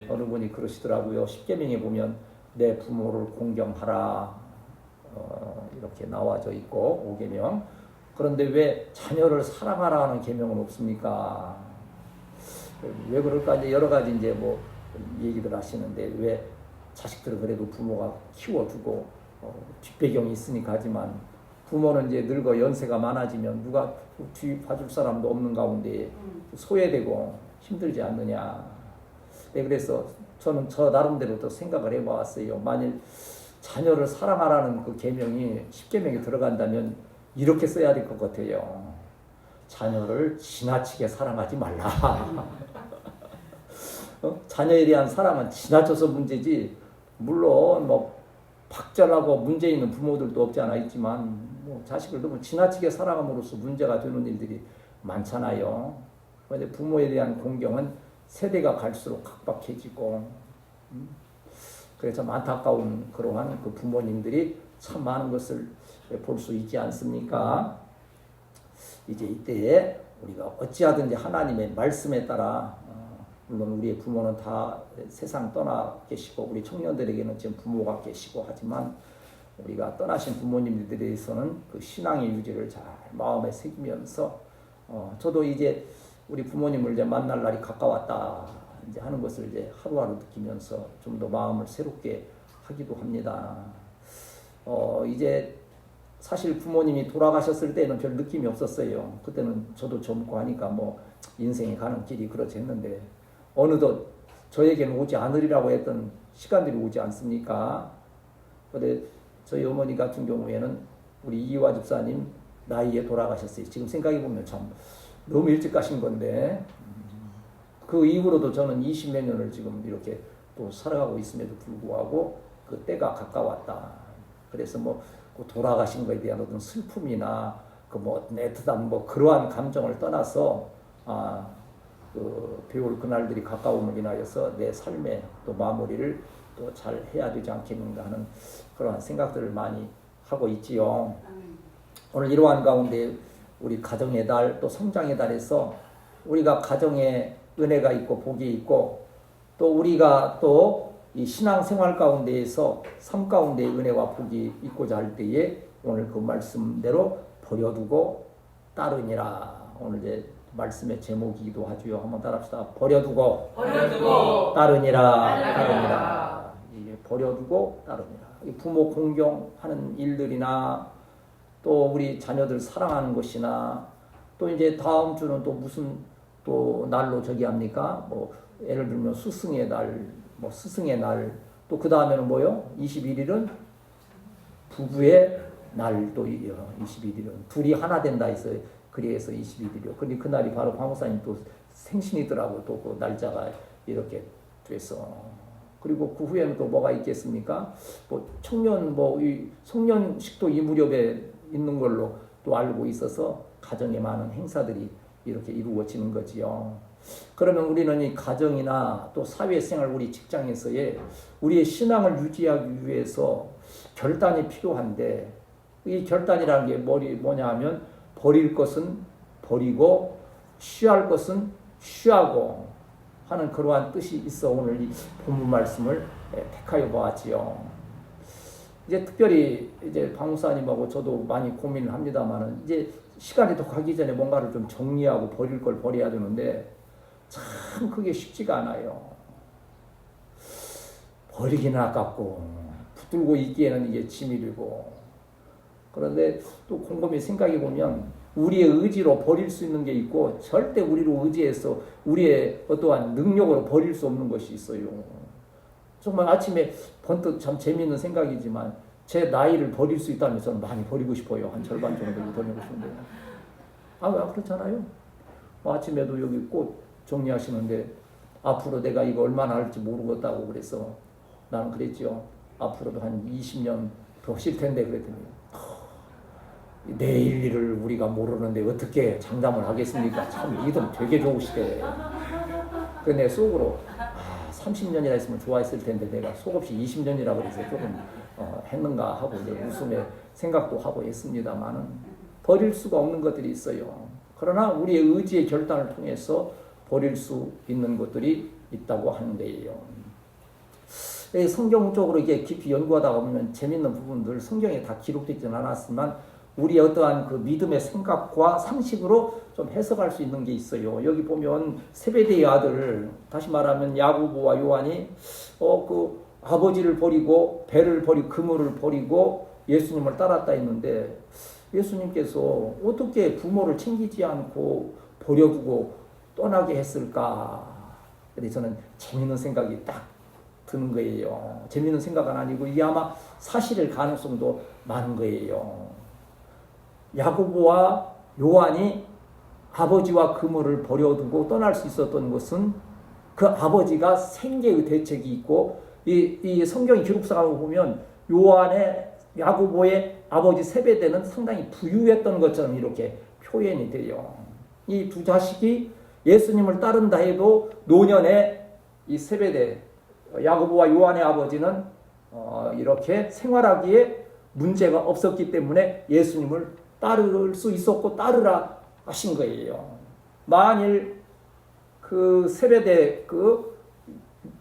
어느 분이 그러시더라고요. 십계명에 보면 내 부모를 공경하라 이렇게 나와져 있고 5계명. 그런데 왜 자녀를 사랑하라는 계명은 없습니까? 왜 그럴까? 이제 여러 가지 이제 뭐 얘기들 하시는데 왜 자식들을 그래도 부모가 키워주고 뒷배경이 있으니까 하지만 부모는 이제 늙어 연세가 많아지면 누가 뒤 봐줄 사람도 없는 가운데 소외되고 힘들지 않느냐. 네, 그래서 저는 저 나름대로 또 생각을 해보았어요. 만일 자녀를 사랑하라는 그 계명이 10계명에 들어간다면 이렇게 써야 될 것 같아요. 자녀를 지나치게 사랑하지 말라. 자녀에 대한 사랑은 지나쳐서 문제지. 물론 뭐 박절하고 문제 있는 부모들도 없지 않아 있지만 뭐 자식을 너무 지나치게 사랑함으로써 문제가 되는 일들이 많잖아요. 그런데 부모에 대한 공경은 세대가 갈수록 각박해지고 그래서 안타까운 그러한 그 부모님들이 참 많은 것을 볼 수 있지 않습니까? 이제 이때에 우리가 어찌하든지 하나님의 말씀에 따라 물론 우리의 부모는 다 세상 떠나 계시고 우리 청년들에게는 지금 부모가 계시고 하지만 우리가 떠나신 부모님들에 대해서는 그 신앙의 유지를 잘 마음에 새기면서 저도 이제 우리 부모님을 이제 만날 날이 가까웠다 이제 하는 것을 이제 하루하루 느끼면서 좀 더 마음을 새롭게 하기도 합니다. 이제 사실 부모님이 돌아가셨을 때는 별 느낌이 없었어요. 그때는 저도 젊고 하니까 뭐 인생이 가는 길이 그렇지 했는데 어느덧 저에게는 오지 않으리라고 했던 시간들이 오지 않습니까? 그런데 저희 어머니 같은 경우에는 우리 이화 집사님 나이에 돌아가셨어요. 지금 생각해보면 참 너무 일찍 가신 건데 그 이후로도 저는 20몇 년을 지금 이렇게 또 살아가고 있음에도 불구하고 그 때가 가까웠다. 그래서 뭐 돌아가신 것에 대한 어떤 슬픔이나 그 뭐 애틋한 뭐 그러한 감정을 떠나서 그 배울 그날들이 가까움을 인하여서 내 삶의 또 마무리를 또 잘 해야 되지 않겠는가 하는 그러한 생각들을 많이 하고 있지요. 오늘 이러한 가운데 우리 가정의 달 또 성장의 달에서 우리가 가정에 은혜가 있고 복이 있고 또 우리가 또 이 신앙생활 가운데에서 삶 가운데 은혜와 복이 있고자 할 때에 오늘 그 말씀대로 버려두고 따르니라. 오늘 이제 말씀의 제목이기도 하죠. 한번 따라합시다. 버려두고 따르니라. 이게 버려두고 따르니라. 부모 공경하는 일들이나 또 우리 자녀들 사랑하는 것이나 또 이제 다음 주는 또 무슨 또 날로 저기 합니까? 뭐 예를 들면 스승의 날, 뭐 스승의 날, 또 그 다음에는 뭐요? 21일은 부부의 날도 21일은 둘이 하나 된다 해서 그래서 21일이요. 근데 그날이 바로 광목사님 또 생신이더라고. 또 그 날짜가 이렇게 돼서 그리고 그 후에는 또 뭐가 있겠습니까? 뭐 청년 뭐 이 송년식도 이 무렵에 있는 걸로 또 알고 있어서 가정에 많은 행사들이 이렇게 이루어지는 거지요. 그러면 우리는 이 가정이나 또 사회생활 우리 직장에서의 우리의 신앙을 유지하기 위해서 결단이 필요한데 이 결단이라는 게 뭐냐 하면 버릴 것은 버리고 취할 것은 취하고 하는 그러한 뜻이 있어 오늘 이 본문 말씀을 택하여 보았지요. 이제 특별히 이제 박목사님하고 저도 많이 고민을 합니다만은 이제 시간이 더 가기 전에 뭔가를 좀 정리하고 버릴 걸 버려야 되는데 참 그게 쉽지가 않아요. 버리기는 아깝고 붙들고 있기에는 이게 치밀이고 그런데 또 곰곰이 생각해 보면 우리의 의지로 버릴 수 있는 게 있고 절대 우리로 의지해서 우리의 어떠한 능력으로 버릴 수 없는 것이 있어요. 정말 아침에 번뜩 참 재미있는 생각이지만 제 나이를 버릴 수 있다면 저는 많이 버리고 싶어요. 한 절반 정도 버리고 싶은데. 그렇잖아요. 아침에도 여기 꽃 정리하시는데 앞으로 내가 이거 얼마나 할지 모르겠다고 그래서 나는 그랬죠. 앞으로도 한 20년 더 쉴 텐데 그랬더니 내일 일을 우리가 모르는데 어떻게 장담을 하겠습니까? 참 이들 되게 좋으시대. 그래서 내 속으로 30년이나 했으면 좋아했을 텐데 내가 속없이 20년이라고 해서 조금 했는가 하고 이제 웃음에 생각도 하고 했습니다만은 버릴 수가 없는 것들이 있어요. 그러나 우리의 의지의 결단을 통해서 버릴 수 있는 것들이 있다고 하는 거예요. 성경적으로 이게 깊이 연구하다 보면 재밌는 부분들 성경에 다 기록되지는 않았지만 우리의 어떠한 그 믿음의 생각과 상식으로 좀 해석할 수 있는 게 있어요. 여기 보면 세베대의 아들, 다시 말하면 야고보와 요한이 그 아버지를 버리고 배를 버리고 그물을 버리고 예수님을 따랐다 했는데 예수님께서 어떻게 부모를 챙기지 않고 버려두고 떠나게 했을까? 근데 저는 재밌는 생각이 딱 드는 거예요. 재밌는 생각은 아니고 이게 아마 사실일 가능성도 많은 거예요. 야고보와 요한이 아버지와 그물을 버려두고 떠날 수 있었던 것은 그 아버지가 생계의 대책이 있고 이 성경 기록상을 보면 요한의 야고보의 아버지 세베대는 상당히 부유했던 것처럼 이렇게 표현이 돼요. 이 두 자식이 예수님을 따른다 해도 노년에 이 세베대 야고보와 요한의 아버지는 이렇게 생활하기에 문제가 없었기 때문에 예수님을 따를 수 있었고 따르라 하신 거예요. 만일 그 세베대 그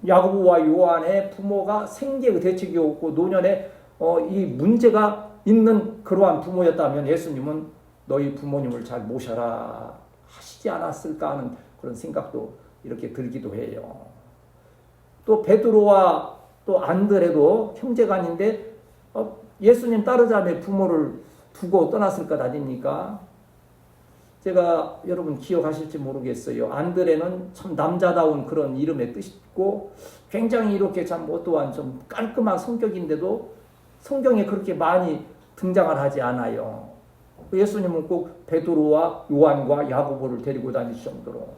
야고보와 요한의 부모가 생계의 대책이 없고 노년에 이 문제가 있는 그러한 부모였다면 예수님은 너희 부모님을 잘 모셔라 하시지 않았을까 하는 그런 생각도 이렇게 들기도 해요. 또 베드로와 또 안드레도 형제간인데 예수님 따르자며 부모를 두고 떠났을 것 아닙니까? 제가 여러분 기억하실지 모르겠어요. 안드레는 참 남자다운 그런 이름의 뜻이 있고 굉장히 이렇게 참 어떠한 좀 깔끔한 성격인데도 성경에 그렇게 많이 등장을 하지 않아요. 예수님은 꼭 베드로와 요한과 야고보를 데리고 다니실 정도로.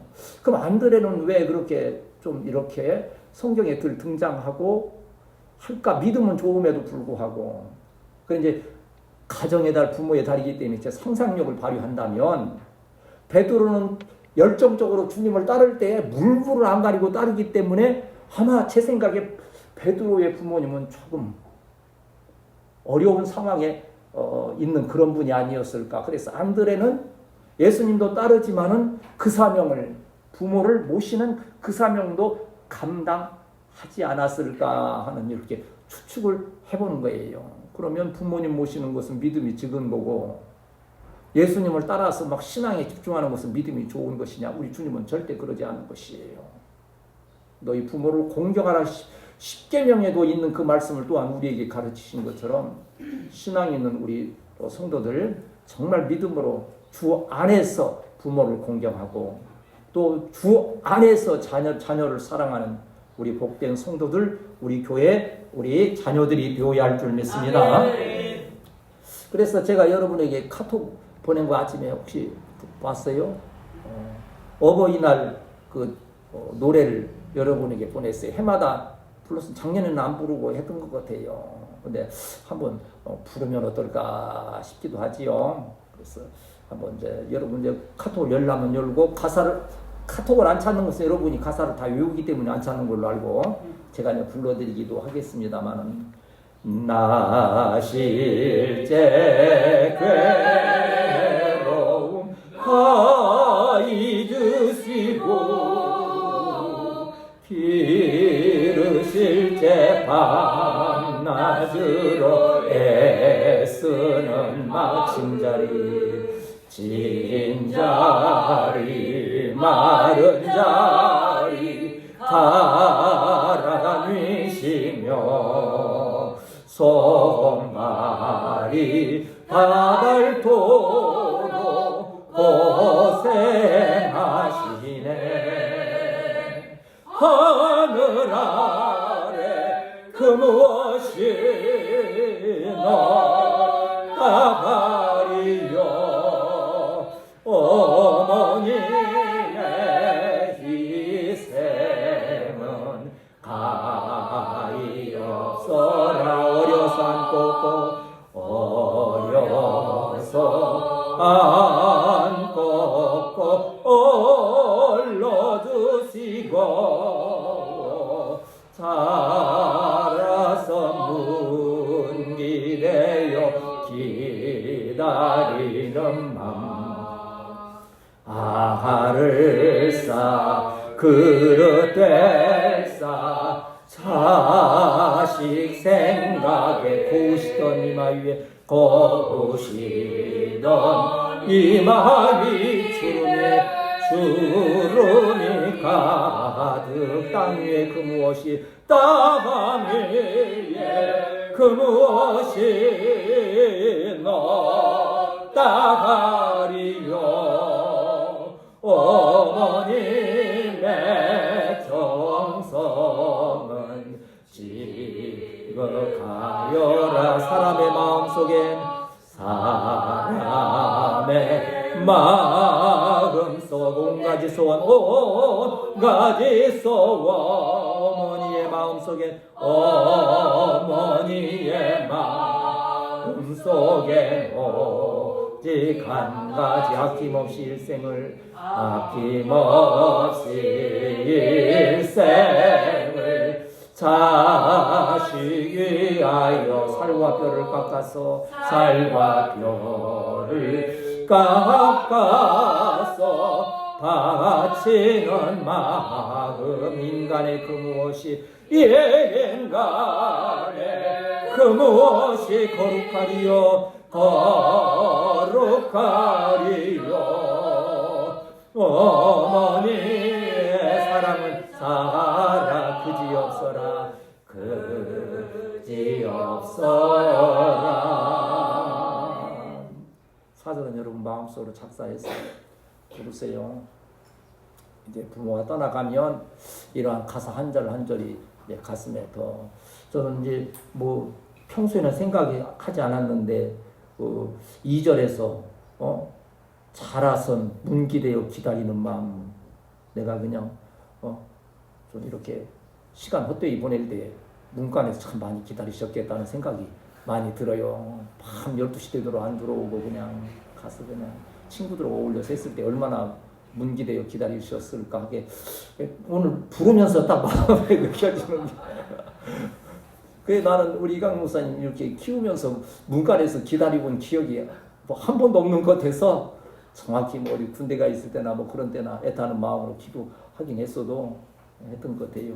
그럼 안드레는 왜 그렇게 좀 이렇게 성경에 들 등장하고 할까? 믿음은 좋음에도 불구하고. 그 이제 가정의 달, 부모의 달이기 때문에 제 상상력을 발휘한다면 베드로는 열정적으로 주님을 따를 때 물불을 안 가리고 따르기 때문에 아마 제 생각에 베드로의 부모님은 조금 어려운 상황에 있는 그런 분이 아니었을까. 그래서 안드레는 예수님도 따르지만은 그 사명을 부모를 모시는 그 사명도 감당하지 않았을까 하는 이렇게 추측을 해보는 거예요. 그러면 부모님 모시는 것은 믿음이 적은 거고 예수님을 따라서 막 신앙에 집중하는 것은 믿음이 좋은 것이냐? 우리 주님은 절대 그러지 않은 것이에요. 너희 부모를 공경하라 십계명에도 있는 그 말씀을 또한 우리에게 가르치신 것처럼 신앙이 있는 우리 성도들 정말 믿음으로 주 안에서 부모를 공경하고 또 주 안에서 자녀를 사랑하는 우리 복된 성도들, 우리 교회, 우리 자녀들이 되어야 할 줄 믿습니다. 그래서 제가 여러분에게 카톡 보낸 거 아침에 혹시 봤어요? 어버이날 그 노래를 여러분에게 보냈어요. 해마다 불렀으면 작년에는 안 부르고 했던 것 같아요. 근데 한번 부르면 어떨까 싶기도 하지요. 그래서 한번 이제 여러분 이제 카톡을 열라면 열고 카톡을 안 찾는 것은 여러분이 가사를 다 외우기 때문에 안 찾는 걸로 알고 제가 이제 불러드리기도 하겠습니다만은 나 실제 괴로움 다 잊으시고 기르실 때 밤낮으로 애쓰는 마침자리 진자리 마른 자리 달아뉘시며 손발이 닿을도록 고생하시네. 하늘 아래 그 무엇이 널 따가리요. 어머니의 희생은 가히 없어라. 어려서 안고 올려주시고 자라서 문기래요 기다리는 맘 알을 쌓아 그릇되사 자식 생각에 고우시던 이마 위에 고우시던 이마 위 주름이 가득 땅 위에 그 무엇이 땅 위에 그 무엇이 너 따가리요 어머님의 정성은 지극하여라 사람의 마음속엔 사람의 마음속 온가지 소원 온가지 소원 어머니의 마음속엔 어머니의 마음속엔 오직 한 가지 아낌없이 일생을 아낌없이 일생을 자식 위하여 살과 뼈를 깎아서 살과 뼈를 깎아서 바치는 마음 인간의 그 무엇이 인간의 그 무엇이 거룩하리요 거룩하리요 어머니의 사랑을 살아 그지없어라 그지없어라 사절은 여러분 마음속으로 작사해서 부르세요. 이제 부모가 떠나가면 이러한 가사 한 절 한 절이 가슴에 더 저는 이제 뭐 평소에는 생각하지 않았는데 그 2절에서 자라선 문기되어 기다리는 마음 내가 그냥 좀 이렇게 시간 헛되이 보낼 때 문간에서 참 많이 기다리셨겠다는 생각이 많이 들어요. 밤 12시 되도록 안 들어오고 그냥 가서 그냥 친구들하고 어울려서 했을 때 얼마나 문기되어 기다리셨을까 하게 오늘 부르면서 딱 마음에 느껴지는 게 그래 나는 우리 이강 목사님 이렇게 키우면서 문간에서 기다리고 온 기억이 뭐 한 번도 없는 것 같아서 정확히 뭐 우리 군대가 있을 때나 뭐 그런 때나 애타는 마음으로 기도하긴 했어도 했던 것 같아요.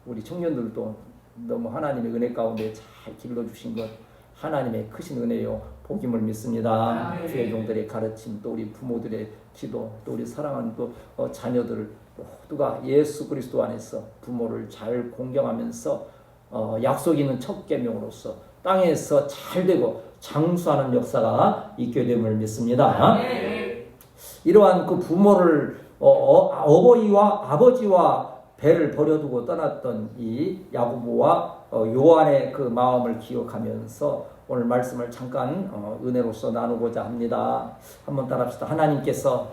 우리 청년들도 너무 하나님의 은혜 가운데 잘 길러주신 것 하나님의 크신 은혜요 복임을 믿습니다. 주의 종들의 가르침 또 우리 부모들의 기도 또 우리 사랑하는 또 자녀들 모두가 예수 그리스도 안에서 부모를 잘 공경하면서 약속 있는 첫 계명으로서 땅에서 잘 되고 장수하는 역사가 있게 됨을 믿습니다. 이러한 그 부모를 어버이와 아버지와 배를 버려두고 떠났던 이 야고보와 요한의 그 마음을 기억하면서 오늘 말씀을 잠깐 은혜로서 나누고자 합니다. 한번 따라합시다. 하나님께서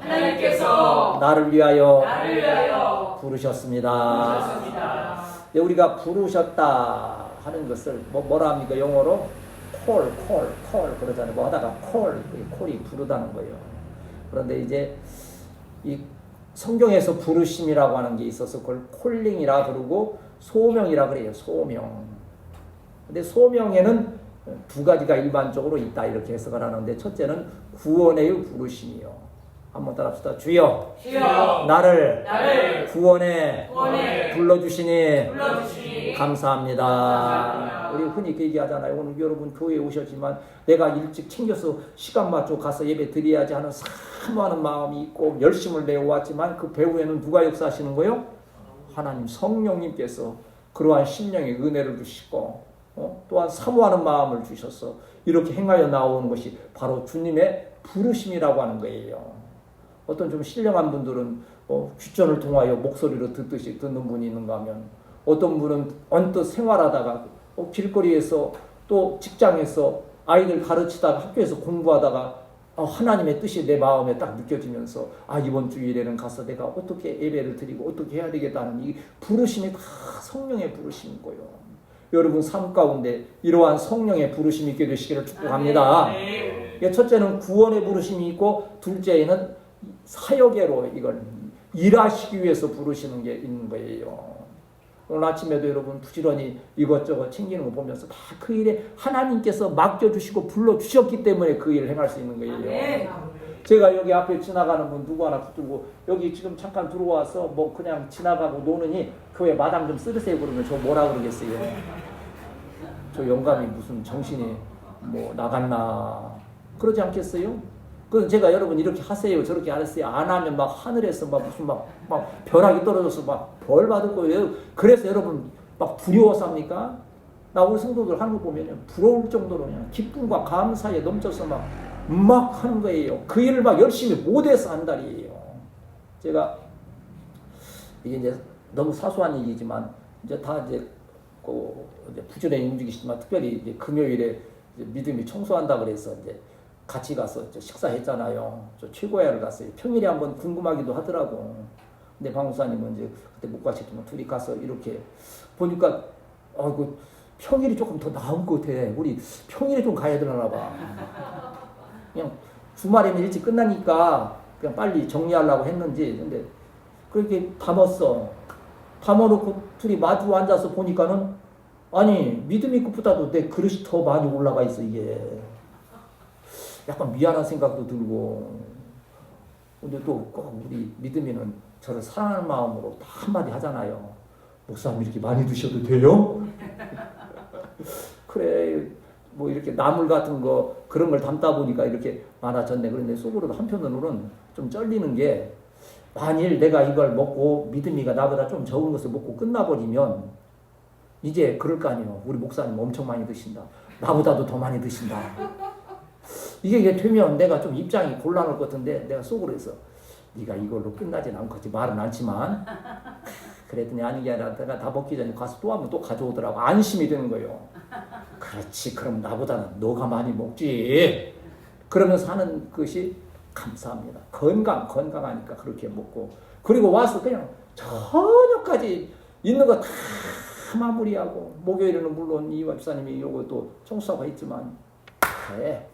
나를 위하여 부르셨습니다. 네, 우리가 부르셨다 하는 것을 뭐라 합니까? 영어로 콜 그러잖아요. 뭐 하다가 콜이 부르다는 거예요. 그런데 이제 이 성경에서 부르심이라고 하는 게 있어서 그걸 콜링이라 그러고 소명이라 그래요. 소명. 근데 소명에는 두 가지가 일반적으로 있다 이렇게 해석을 하는데 첫째는 구원의 부르심이요. 한번 따라합시다. 주여 나를 구원에 불러주시니 감사합니다. 우리 흔히 그 얘기하잖아요. 오늘 여러분 교회에 오셨지만 내가 일찍 챙겨서 시간 맞춰 가서 예배 드려야지 하는 사모하는 마음이 있고 열심을 내어왔지만 그 배후에는 누가 역사하시는 거예요? 하나님 성령님께서 그러한 심령의 은혜를 주시고 또한 사모하는 마음을 주셔서 이렇게 행하여 나오는 것이 바로 주님의 부르심이라고 하는 거예요. 어떤 좀 신령한 분들은 귀전을 통하여 목소리로 듣듯이 듣는 분이 있는가 하면 어떤 분은 언뜻 생활하다가 길거리에서 또 직장에서 아이들 가르치다가 학교에서 공부하다가 하나님의 뜻이 내 마음에 딱 느껴지면서 이번 주일에는 가서 내가 어떻게 예배를 드리고 어떻게 해야 되겠다는 이 부르심이 다 성령의 부르심인 거예요. 여러분 삶 가운데 이러한 성령의 부르심이 있게 되시기를 축복합니다. 첫째는 구원의 부르심이 있고 둘째에는 사역애로 이걸 일하시기 위해서 부르시는 게 있는 거예요. 오늘 아침에도 여러분 부지런히 이것저것 챙기는 거 보면서 다 그 일에 하나님께서 맡겨주시고 불러주셨기 때문에 그 일을 행할 수 있는 거예요. 제가 여기 앞에 지나가는 분 누구 하나 붙들고 여기 지금 잠깐 들어와서 뭐 그냥 지나가고 노느니 교회 마당 좀 쓸으세요 그러면 저 뭐라 그러겠어요? 저 영감이 무슨 정신이 뭐 나갔나 그러지 않겠어요? 그래서 제가 여러분 이렇게 하세요 저렇게 안 했어요 안 하면 막 하늘에서 막 무슨 막 벼락이 떨어져서 막 벌 받을 거예요. 그래서 여러분 막 두려워서 합니까? 나 우리 성도들 하는 거 보면 부러울 정도로 그냥 기쁨과 감사에 넘쳐서 막 하는 거예요. 그 일을 막 열심히 못해서 한다리예요. 제가 이게 이제 너무 사소한 얘기지만 이제 다 이제 부지런히 움직이시지만 특별히 이제 금요일에 이제 믿음이 청소한다 그래서 이제 같이 가서 식사했잖아요. 저 최고야를 갔어요. 평일에 한번 궁금하기도 하더라고. 근데 방무사님은 이제 그때 못 가셨지만 둘이 가서 이렇게 보니까 그 평일이 조금 더 나은 것 같아. 우리 평일에 좀 가야 되나 봐. 그냥 주말에는 일찍 끝나니까 그냥 빨리 정리하려고 했는지 근데 그렇게 담았어. 담아놓고 둘이 마주 앉아서 보니까는 아니 믿음이 것보다도 내 그릇이 더 많이 올라가 있어 이게. 약간 미안한 생각도 들고 근데 또 꼭 우리 믿음이는 저를 사랑하는 마음으로 다 한마디 하잖아요. 목사님 이렇게 많이 드셔도 돼요? 그래 뭐 이렇게 나물 같은 거 그런 걸 담다 보니까 이렇게 많아졌네. 그런데 속으로도 한편으로는 좀 쩔리는 게 만일 내가 이걸 먹고 믿음이가 나보다 좀 적은 것을 먹고 끝나버리면 이제 그럴 거 아니에요. 우리 목사님 엄청 많이 드신다. 나보다도 더 많이 드신다. 이게 되면 내가 좀 입장이 곤란할 것 같은데 내가 속으로 해서 네가 이걸로 끝나진 않겠지 말은 않지만 그랬더니 아니 게 아니라 내가 다 먹기 전에 가서 또 하면 또 가져오더라고. 안심이 되는 거예요. 그렇지 그럼 나보다는 너가 많이 먹지. 그러면서 하는 것이 감사합니다. 건강하니까 그렇게 먹고 그리고 와서 그냥 저녁까지 있는 거 다 마무리하고 목요일에는 물론 이화 집사님이 요거 또 청소하고 있지만 그래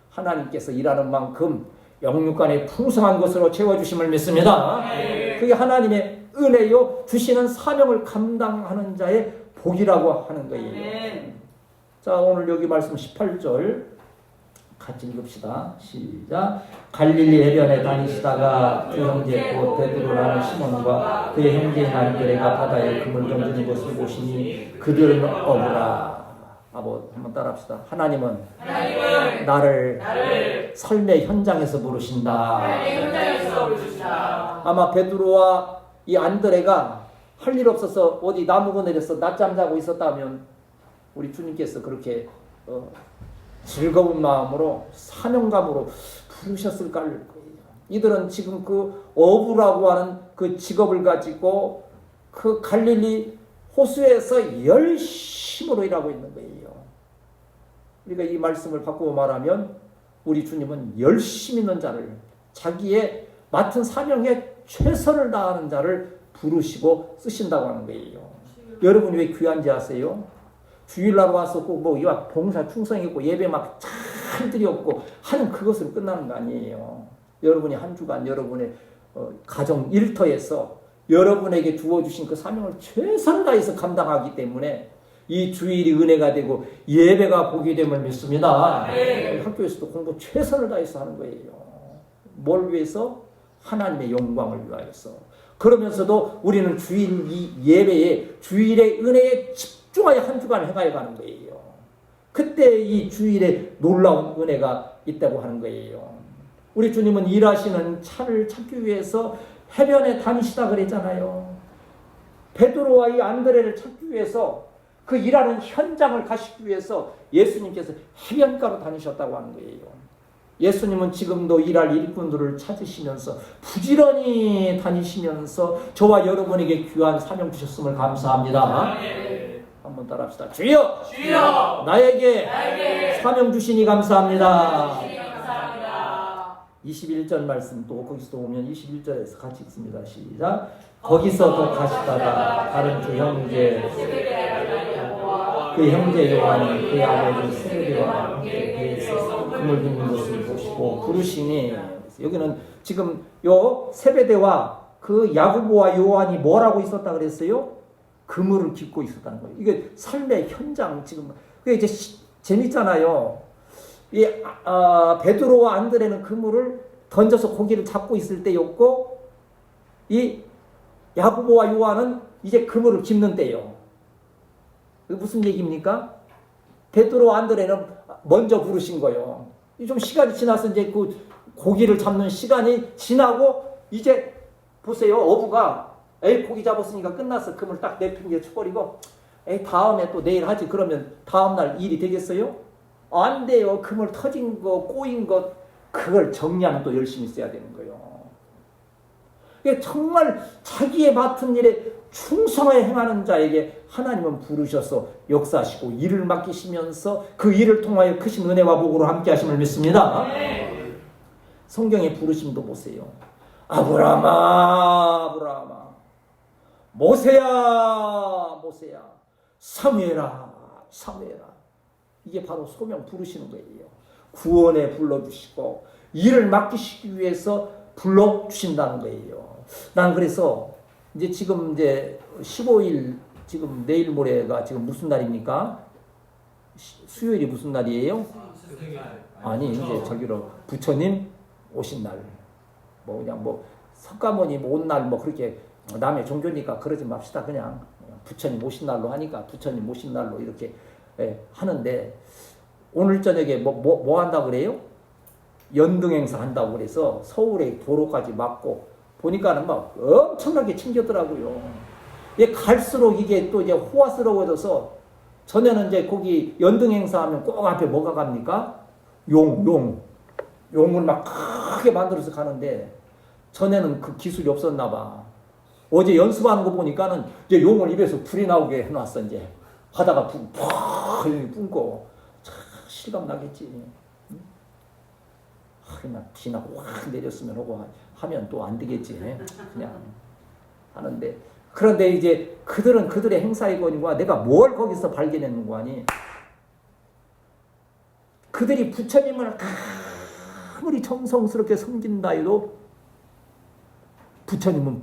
하나님께서 일하는 만큼 영육간에 풍성한 것으로 채워주심을 믿습니다. 그게 하나님의 은혜요 주시는 사명을 감당하는 자의 복이라고 하는 거예요. 자 오늘 여기 말씀 18절 같이 읽읍시다. 시작. 갈릴리 해변에 다니시다가 두 형제 곧 베드로라는 시몬과 그의 형제인 안드레가 바다에 그물 던지는 것을 보시니 그들은 어부라. 한번 따라합시다. 하나님은 나를 삶의 현장에서 부르신다. 아마 베드로와 이 안드레가 할 일 없어서 어디 나무 그늘에서 낮잠 자고 있었다면 우리 주님께서 그렇게 즐거운 마음으로 사명감으로 부르셨을 거예요. 이들은 지금 그 어부라고 하는 그 직업을 가지고 그 갈릴리 호수에서 열심으로 일하고 있는 거예요. 우리가 이 말씀을 바꾸어 말하면 우리 주님은 열심 있는 자를 자기의 맡은 사명에 최선을 다하는 자를 부르시고 쓰신다고 하는 거예요. 여러분이 왜 귀한지 아세요? 주일날 와서 꼭 이와 봉사 충성했고 예배 막 잘 드렸고 하는 그것으로 끝나는 거 아니에요. 여러분이 한 주간 여러분의 가정 일터에서 여러분에게 주어주신 그 사명을 최선을 다해서 감당하기 때문에 이 주일이 은혜가 되고 예배가 복이 됨을 믿습니다. 학교에서도 공부 최선을 다해서 하는 거예요. 뭘 위해서? 하나님의 영광을 위하여서. 그러면서도 우리는 주일 이 예배에 주일의 은혜에 집중하여 한 주간 행하여 가는 거예요. 그때 이 주일에 놀라운 은혜가 있다고 하는 거예요. 우리 주님은 일하시는 차를 찾기 위해서 해변에 다니시다 그랬잖아요. 베드로와 이 안드레를 찾기 위해서 그 일하는 현장을 가시기 위해서 예수님께서 해변가로 다니셨다고 하는 거예요. 예수님은 지금도 일할 일꾼들을 찾으시면서 부지런히 다니시면서 저와 여러분에게 귀한 사명 주셨음을 감사합니다. 한번 따라합시다. 주여! 주여! 나에게 사명 주시니 감사합니다. 21절 말씀 또 거기서 보면 21절에서 같이 읽습니다. 시작. 거기서 더 가시다가 다른 두 형제 그 형제 요한이 그의 아버지 세베대와 함께 배에서 그물 빚는 것을 보시고 부르시니 여기는 지금 요 세베대와 그 야고보와 요한이 뭐라고 있었다 그랬어요? 그물을 깃고 있었다는 거예요. 이게 삶의 현장 지금 그게 이제 재밌잖아요. 이 베드로와 안드레는 그물을 던져서 고기를 잡고 있을 때였고, 이 야고보와 요한은 이제 그물을 깁는 때요. 무슨 얘기입니까? 베드로 안드레는 먼저 부르신 거예요. 좀 시간이 지나서 이제 그 고기를 잡는 시간이 지나고, 이제 보세요. 어부가 에이 고기 잡았으니까 끝났어. 그물 딱 내팽개쳐버리고 에이 다음에 또 내일 하지. 그러면 다음날 일이 되겠어요? 안 돼요. 그물 터진 거 꼬인 것 그걸 정리하면 또 열심히 써야 되는 거예요. 정말 자기의 맡은 일에 충성하여 행하는 자에게 하나님은 부르셔서 역사하시고 일을 맡기시면서 그 일을 통하여 크신 은혜와 복으로 함께 하심을 믿습니다. 성경의 부르심도 보세요. 아브라함아 아브라함아, 모세야 모세야, 사무엘아 사무엘아. 이게 바로 소명 부르시는 거예요. 구원에 불러주시고 일을 맡기시기 위해서 불러주신다는 거예요. 난 그래서 지금 15일, 지금 내일 모레가 지금 무슨 날입니까? 수요일이 무슨 날이에요? 아니 이제 저기로 부처님 오신 날, 그냥 석가모니 온 날 그렇게 남의 종교니까 그러지 맙시다. 그냥 부처님 오신 날로 하니까 부처님 오신 날로 이렇게 하는데, 오늘 저녁에 뭐 한다고 그래요? 연등 행사 한다고 그래서 서울에 도로까지 막고 보니까는 엄청나게 챙겼더라고요. 갈수록 이게 또 이제 호화스러워져서, 전에는 이제 거기 연등 행사하면 꼭 앞에 뭐가 갑니까? 용을 막 크게 만들어서 가는데, 전에는 그 기술이 없었나 봐. 어제 연습하는 거 보니까는 이제 용을 입에서 불이 나오게 해놨어. 이제 하다가 푹 뿜고 참 실감 나겠지. 그냥 비나 확 내렸으면 하고 하면 또 안 되겠지. 그냥 하는데, 그런데 이제 그들은 그들의 행사이거니와 내가 뭘 거기서 발견했는 거 아니? 그들이 부처님을 아무리 정성스럽게 섬긴다 해도 부처님은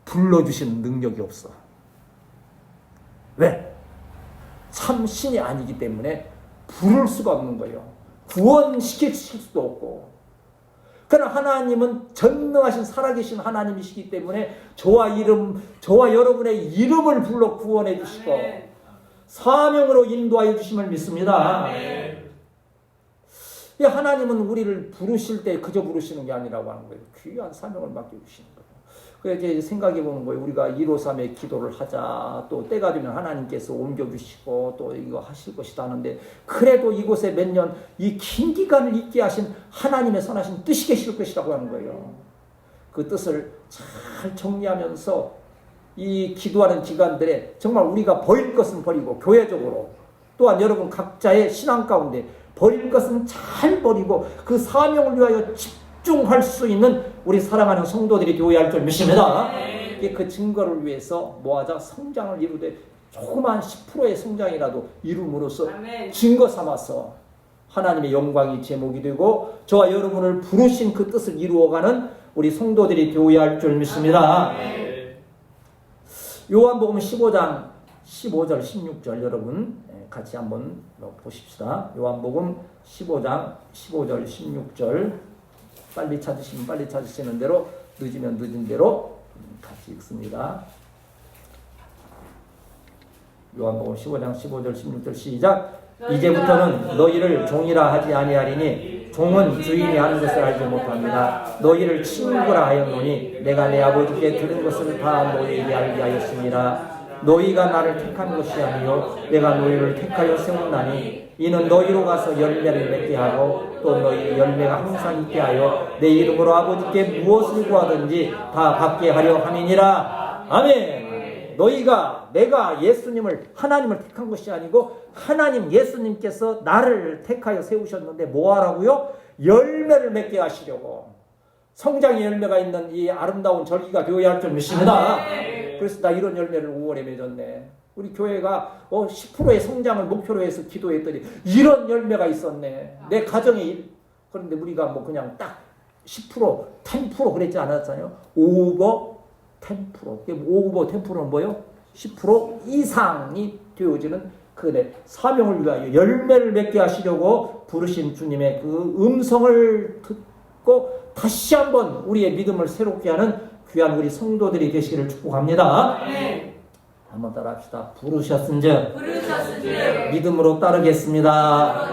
불러주시는 능력이 없어. 왜? 참 신이 아니기 때문에 부를 수가 없는 거예요. 구원시킬 수도 없고. 그러나 하나님은 전능하신 살아계신 하나님이시기 때문에 저와 여러분의 이름을 불러 구원해 주시고 사명으로 인도하여 주심을 믿습니다. 하나님은 우리를 부르실 때 그저 부르시는 게 아니라고 하는 거예요. 귀한 사명을 맡겨주시는 거예요. 그래서 이제 생각해 보는 거예요. 우리가 153의 기도를 하자, 또 때가 되면 하나님께서 옮겨주시고 또 이거 하실 것이다 하는데, 그래도 이곳에 몇 년 이 긴 기간을 있게 하신 하나님의 선하신 뜻이 계실 것이라고 하는 거예요. 그 뜻을 잘 정리하면서 이 기도하는 기간들에 정말 우리가 버릴 것은 버리고, 교회적으로 또한 여러분 각자의 신앙 가운데 버릴 것은 잘 버리고 그 사명을 위하여 집중할 수 있는 우리 사랑하는 성도들이 되어야 할 줄 믿습니다. 그 증거를 위해서 뭐하자? 성장을 이루되 조그만 10%의 성장이라도 이룸으로써 증거 삼아서 하나님의 영광이 제목이 되고 저와 여러분을 부르신 그 뜻을 이루어가는 우리 성도들이 되어야 할 줄 믿습니다. 요한복음 15장 15절 16절 여러분 같이 한번 보십시다. 요한복음 15장 15절 16절 빨리 찾으시면 빨리 찾으시는 대로, 늦으면 늦은 대로 같이 읽습니다. 요한복음 15장 15절 16절 시작. 이제부터는 너희를 종이라 하지 아니하리니 종은 주인이 하는 것을 알지 못합니다. 너희를 친구라 하였노니 내가 내 아버지께 들은 것을 다 너희에게 알게 하였습니다. 너희가 나를 택한 것이 아니요 내가 너희를 택하여 세웠나니 이는 너희로 가서 열매를 맺게 하고 또 너희 열매가 항상 있게 하여 내 이름으로 아버지께 무엇을 구하든지 다 받게 하려 함이니라. 아멘. 내가 예수님을, 하나님을 택한 것이 아니고 하나님 예수님께서 나를 택하여 세우셨는데 뭐 하라고요? 열매를 맺게 하시려고. 성장의 열매가 있는 이 아름다운 절기가 되어야 할 줄 믿습니다. 그래서 나 이런 열매를 5월에 맺었네. 우리 교회가 10%의 성장을 목표로 해서 기도했더니 이런 열매가 있었네. 내 가정에. 그런데 우리가 그냥 딱 10%, 10% 그랬지 않았잖아요. 오버 10%. 오버 10%는 뭐예요? 10% 이상이 되어지는 그 사명을 위하여 열매를 맺게 하시려고 부르신 주님의 그 음성을 듣고 다시 한번 우리의 믿음을 새롭게 하는 귀한 우리 성도들이 되시기를 축복합니다. 한번 따라합시다. 부르셨은즉 믿음으로 따르겠습니다.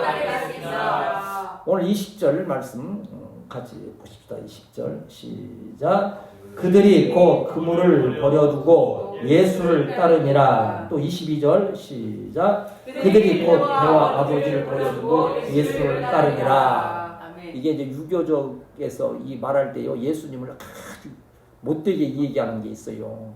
오늘 20절 말씀 같이 보십시다. 20절 시작. 그들이 곧 그물을 버려두고 예수를 따르니라. 또 22절 시작. 그들이 곧 배와 아버지를 버려두고 예수를 따르니라. 이게 이제 유교적에서 이 말할 때요, 예수님을 아주 못되게 얘기하는 게 있어요.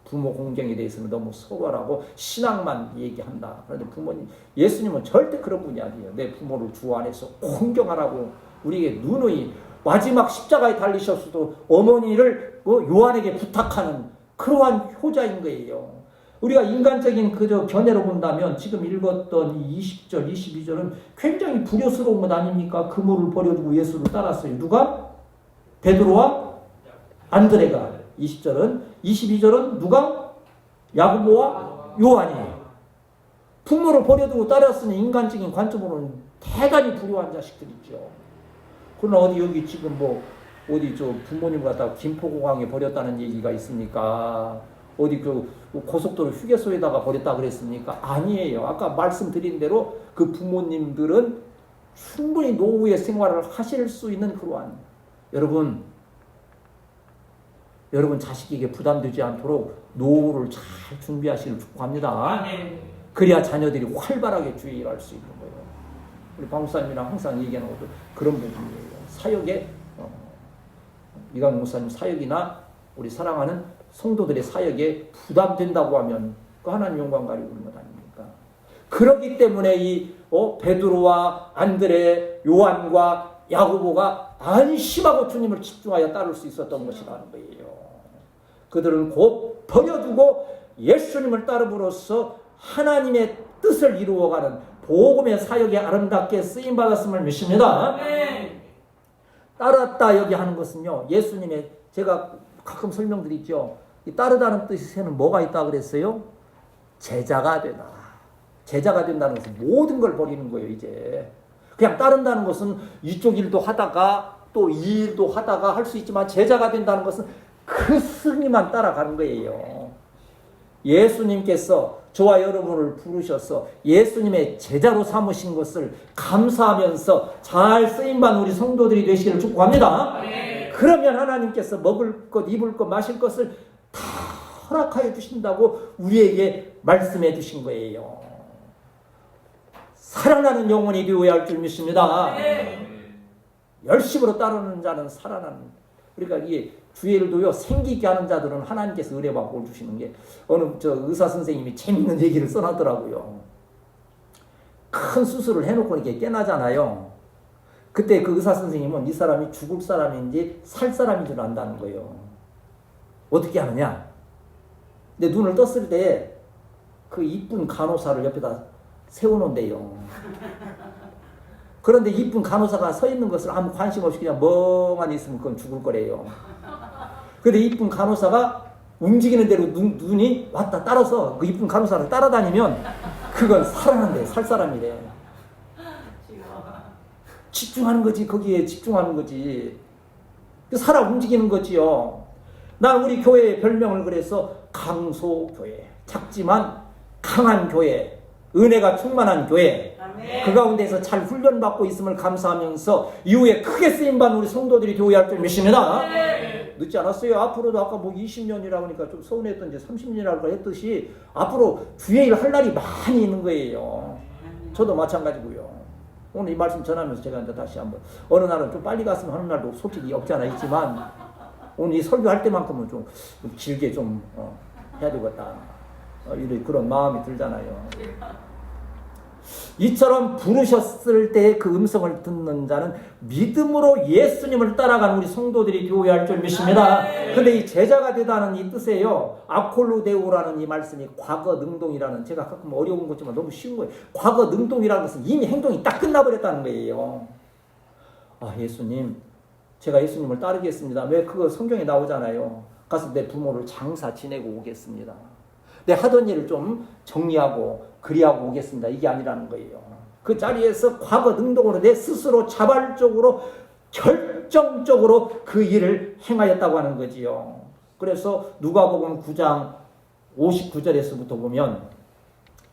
부모 공경에 대해서는 너무 소홀하고 신앙만 얘기한다. 그런데 부모님, 예수님은 절대 그런 분이 아니에요. 내 부모를 주 안에서 공경하라고 우리에게 누누이 마지막 십자가에 달리셨어도 어머니를 요한에게 부탁하는 그러한 효자인 거예요. 우리가 인간적인 그저 견해로 본다면 지금 읽었던 이 20절, 22절은 굉장히 불효스러운 것 아닙니까? 그물을 버려두고 예수를 따랐어요. 누가? 베드로와 안드레가. 20절은. 22절은 누가? 야고보와 요한이. 부모를 버려두고 따랐으니 인간적인 관점으로는 대단히 불효한 자식들이죠. 그러나 어디 여기 지금 어디 부모님 갖다가 김포공항에 버렸다는 얘기가 있습니까? 어디 고속도로 휴게소에다가 버렸다 그랬습니까? 아니에요. 아까 말씀드린 대로 그 부모님들은 충분히 노후의 생활을 하실 수 있는 그러한 여러분 자식에게 부담되지 않도록 노후를 잘 준비하시길 축복합니다. 그래야 자녀들이 활발하게 주의 일할 수 있는 거예요. 우리 방목사님이랑 항상 얘기하는 것도 그런 부분이에요. 사역에 이강 목사님 사역이나 우리 사랑하는 성도들의 사역에 부담된다고 하면 그 하나님 영광 가리고 있는 것 아닙니까? 그렇기 때문에 이 베드로와 안드레, 요한과 야고보가 안심하고 주님을 집중하여 따를 수 있었던 것이라는 거예요. 그들은 곧 버려두고 예수님을 따름으로써 하나님의 뜻을 이루어가는 복음의 사역에 아름답게 쓰임받았음을 믿습니다. 따랐다 여기 하는 것은요, 예수님의, 제가 가끔 설명드리죠. 이 따르다는 뜻에는 뭐가 있다 그랬어요? 제자가 되다. 제자가 된다는 것은 모든 걸 버리는 거예요. 이제 그냥 따른다는 것은 이쪽 일도 하다가 또 이 일도 하다가 할 수 있지만, 제자가 된다는 것은 그 스님만 따라가는 거예요. 예수님께서 저와 여러분을 부르셔서 예수님의 제자로 삼으신 것을 감사하면서 잘 쓰임받는 우리 성도들이 되시기를 축복합니다. 그러면 하나님께서 먹을 것, 입을 것, 마실 것을 다 허락하여 주신다고 우리에게 말씀해 주신 거예요. 살아나는 영혼이 되어야 할 줄 믿습니다. 열심으로 따르는 자는 살아나는. 그러니까 이게 주일도요, 생기게 하는 자들은 하나님께서 은혜와 복을 주시는 게, 어느 의사 선생님이 재밌는 얘기를 써놨더라고요. 큰 수술을 해놓고 이렇게 깨나잖아요. 그때 그 의사 선생님은 이 사람이 죽을 사람인지 살 사람인 줄 안다는 거예요. 어떻게 하느냐? 근데 눈을 떴을 때 그 이쁜 간호사를 옆에다 세워놓은대요. 그런데 이쁜 간호사가 서 있는 것을 아무 관심 없이 그냥 멍하니 있으면 그건 죽을 거래요. 근데 이쁜 간호사가 움직이는 대로 눈이 왔다 따라서 그 이쁜 간호사를 따라다니면 그건 살아난대, 살 사람이래. 집중하는 거지, 거기에 집중하는 거지. 살아 움직이는 거지요. 난 우리 교회의 별명을 그래서 강소교회, 작지만 강한 교회, 은혜가 충만한 교회. 아멘. 그 가운데서 잘 훈련받고 있음을 감사하면서 이후에 크게 쓰임받는 우리 성도들이 되어야 할 줄 믿습니다. 아멘. 늦지 않았어요. 앞으로도 아까 20년이라고 하니까 좀 서운했던 이제 30년이라고 했듯이 앞으로 주의 일 할 날이 많이 있는 거예요. 저도 마찬가지고요. 오늘 이 말씀 전하면서 제가 이제 다시 한번, 어느 날은 좀 빨리 갔으면 하는 날도 솔직히 없지 않아 있지만, 오늘 이 설교할 때만큼은 좀 길게 좀 해야 되겠다. 이런 그런 마음이 들잖아요. 이처럼 부르셨을 때 그 음성을 듣는 자는 믿음으로 예수님을 따라가는 우리 성도들이 되어야 할 줄 믿습니다. 근데 이 제자가 되다는 이 뜻에요, 아콜루데오라는 이 말씀이 과거 능동이라는, 제가 가끔 어려운 거지만 너무 쉬운 거예요. 과거 능동이라는 것은 이미 행동이 딱 끝나버렸다는 거예요. 아, 예수님, 제가 예수님을 따르겠습니다. 왜? 그거 성경에 나오잖아요. 가서 내 부모를 장사 지내고 오겠습니다. 내 하던 일을 좀 정리하고 그리하고 오겠습니다. 이게 아니라는 거예요. 그 자리에서 과거 능동으로 내 스스로 자발적으로 결정적으로 그 일을 행하였다고 하는 거지요. 그래서 누가복음 9장 59절에서부터 보면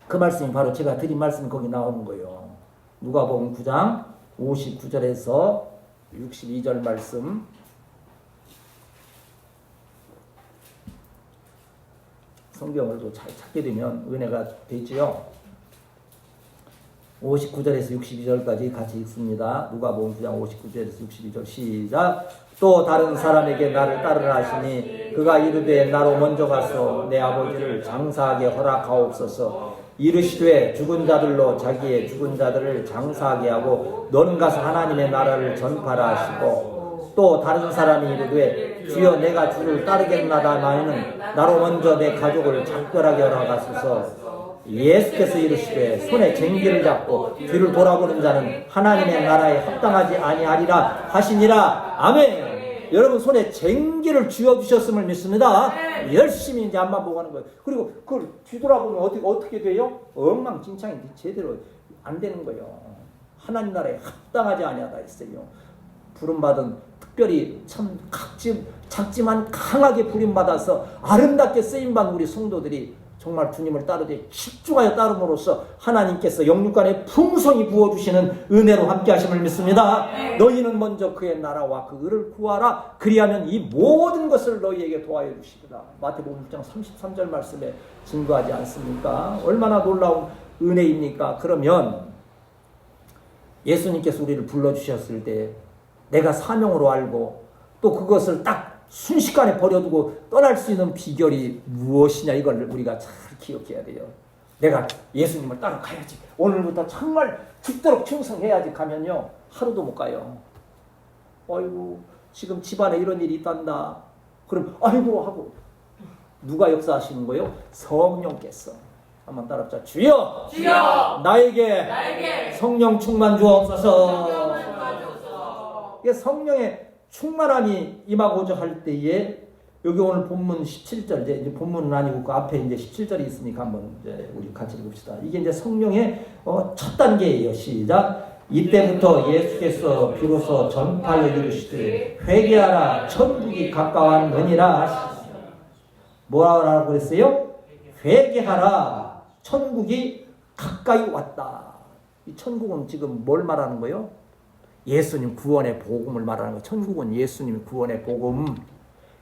그 말씀이 바로 제가 드린 말씀이 거기 나오는 거예요. 누가복음 9장 59절에서 62절 말씀. 성경을 또 잘 찾게 되면 은혜가 되지요. 59절에서 62절까지 같이 읽습니다. 누가복음 9장 59절에서 62절 시작. 또 다른 사람에게 나를 따르라 하시니 그가 이르되 나로 먼저 가서 내 아버지를 장사하게 허락하옵소서. 이르시되 죽은 자들로 자기의 죽은 자들을 장사하게 하고 너는 가서 하나님의 나라를 전파라 하시고, 또 다른 사람이 이르되 주여 내가 주를 따르겠나다마는 나로 먼저 내 가족을 작별하게 허락하소서. 예수께서 이르시되 손에 쟁기를 잡고 뒤를 돌아보는 자는 하나님의 나라에 합당하지 아니하리라 하시니라. 아멘. 여러분 손에 쟁기를 쥐어주셨음을 믿습니다. 열심히 이제 앞만 보고 하는 거예요. 그리고 그걸 뒤돌아보면 어떻게 돼요? 엉망진창이 제대로 안 되는 거예요. 하나님 나라에 합당하지 아니하다 했어요. 부름받은 특별히 참 작지만 강하게 부름받아서 아름답게 쓰임받은 우리 성도들이 정말 주님을 따르되 집중하여 따름으로써 하나님께서 영육간에 풍성히 부어주시는 은혜로 함께 하심을 믿습니다. 너희는 먼저 그의 나라와 그 의를 구하라. 그리하면 이 모든 것을 너희에게 도하여 주시리라. 마태복음 6장 33절 말씀에 증거하지 않습니까? 얼마나 놀라운 은혜입니까? 그러면 예수님께서 우리를 불러주셨을 때 내가 사명으로 알고 또 그것을 딱 순식간에 버려두고 떠날 수 있는 비결이 무엇이냐, 이걸 우리가 잘 기억해야 돼요. 내가 예수님을 따라가야지, 오늘부터 정말 죽도록 충성해야지 가면요 하루도 못 가요. 아이고 지금 집안에 이런 일이 있단다. 그럼 아이고 하고 누가 역사하시는 거예요? 성령께서. 한번 따라합시다. 주여, 주여 나에게 성령 충만 주옵소서. 이게 성령의 충만함이 임하고자 할 때에 여기 오늘 본문 17절, 이제 본문은 아니고 그 앞에 이제 17절이 있으니까 한번 이제 우리 같이 읽읍시다. 이게 이제 성령의 첫 단계예요. 시작. 이때부터 예수께서 비로소 전파하여 이르시되 회개하라 천국이 가까웠느니라. 뭐라고 그랬어요? 회개하라 천국이 가까이 왔다. 이 천국은 지금 뭘 말하는 거예요? 예수님 구원의 복음을 말하는 거예요. 천국은 예수님 구원의 복음.